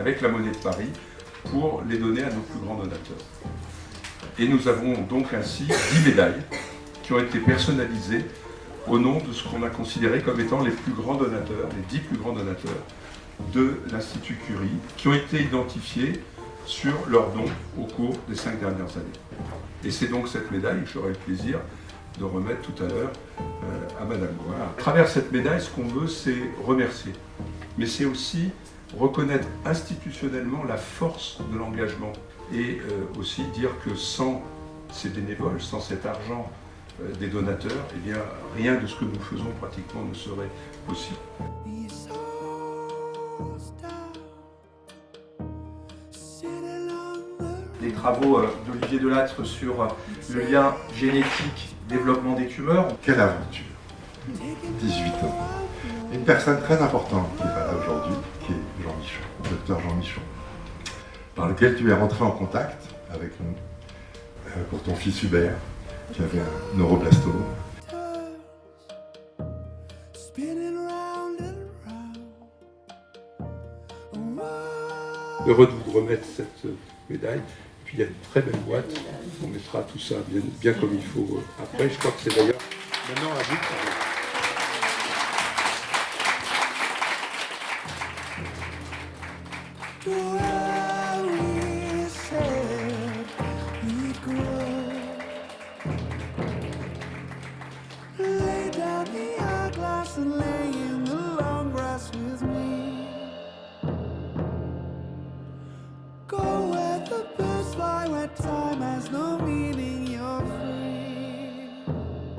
avec la monnaie de Paris pour les donner à nos plus grands donateurs. Et nous avons donc ainsi 10 médailles qui ont été personnalisées au nom de ce qu'on a considéré comme étant les plus grands donateurs, les 10 plus grands donateurs de l'Institut Curie, qui ont été identifiés sur leurs dons au cours des 5 dernières années. Et c'est donc cette médaille que j'aurai le plaisir de remettre tout à l'heure à Madame Gouin. À travers cette médaille, ce qu'on veut, c'est remercier. Mais c'est aussi reconnaître institutionnellement la force de l'engagement et aussi dire que sans ces bénévoles, sans cet argent des donateurs, eh bien, rien de ce que nous faisons pratiquement ne serait possible. Les travaux d'Olivier Delattre sur le lien génétique, développement des tumeurs. Quelle aventure! 18 ans. Une personne très importante qui n'est pas là aujourd'hui, qui est Jean Michon, le docteur Jean Michon, par lequel tu es rentré en contact avec nous pour ton fils Hubert, qui avait un neuroblastome. Heureux de vous remettre cette médaille. Puis il y a une très belle boîte. On mettra tout ça bien comme il faut après. Je crois que c'est d'ailleurs maintenant à vous.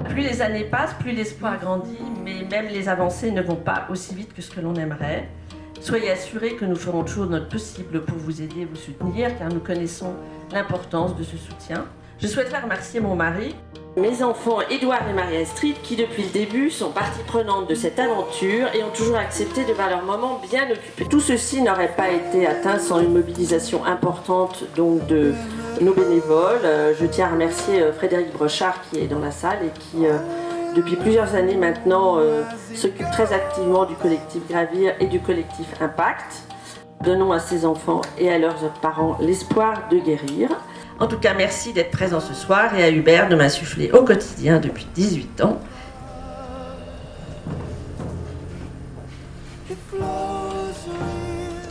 Plus les années passent, plus l'espoir grandit, mais même les avancées ne vont pas aussi vite que ce que l'on aimerait. Soyez assurés que nous ferons toujours notre possible pour vous aider et vous soutenir, car nous connaissons l'importance de ce soutien. Je souhaiterais remercier mon mari, mes enfants Édouard et Marie-Astrid, qui depuis le début sont partie prenante de cette aventure et ont toujours accepté de voir leur moment bien occupé. Tout ceci n'aurait pas été atteint sans une mobilisation importante donc de nos bénévoles. Je tiens à remercier Frédéric Brochard qui est dans la salle et qui depuis plusieurs années maintenant s'occupe très activement du collectif Gravir et du collectif Impact. Donnons à ces enfants et à leurs parents l'espoir de guérir. En tout cas, merci d'être présent ce soir et à Hubert de m'insuffler au quotidien depuis 18 ans.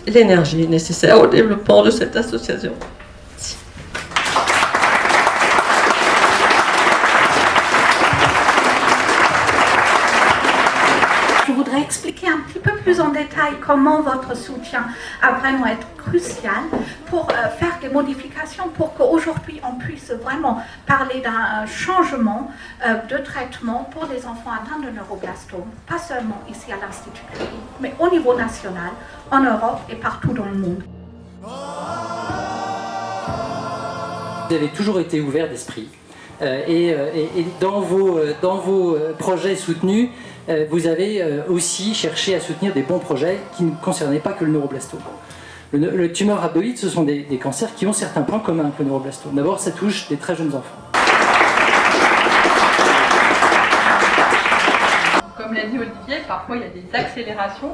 L'énergie nécessaire au développement de cette association. Je voudrais expliquer un petit peu plus en détail comment votre soutien a vraiment été crucial pour faire des modifications pour qu'aujourd'hui on puisse vraiment parler d'un changement de traitement pour les enfants atteints de neuroblastome, pas seulement ici à l'Institut Curie, mais au niveau national, en Europe et partout dans le monde. Vous avez toujours été ouvert d'esprit et dans vos projets soutenus, vous avez aussi cherché à soutenir des bons projets qui ne concernaient pas que le neuroblastome. Le tumeur rhabdoïde, ce sont des cancers qui ont certains points communs avec le neuroblastome. D'abord, ça touche des très jeunes enfants. Comme l'a dit Olivier, parfois il y a des accélérations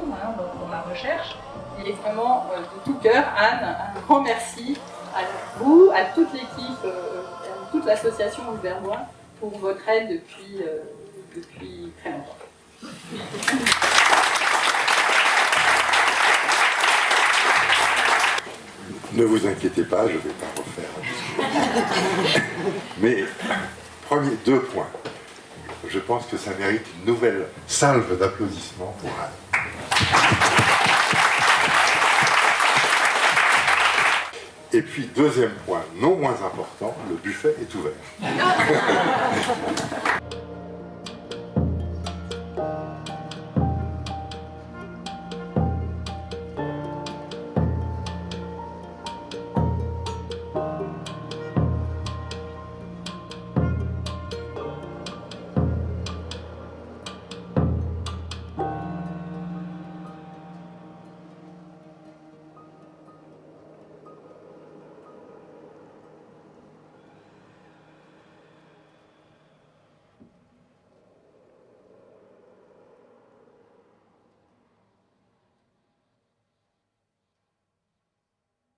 dans la recherche. Et vraiment, de tout cœur, Anne, un grand merci à vous, à toute l'équipe, à toute l'association Hubert-Gouin pour votre aide depuis très longtemps. Ne vous inquiétez pas, je ne vais pas refaire. Mais, premier 2 points. Je pense que ça mérite une nouvelle salve d'applaudissements pour Anne. Et puis, deuxième point, non moins important, le buffet est ouvert.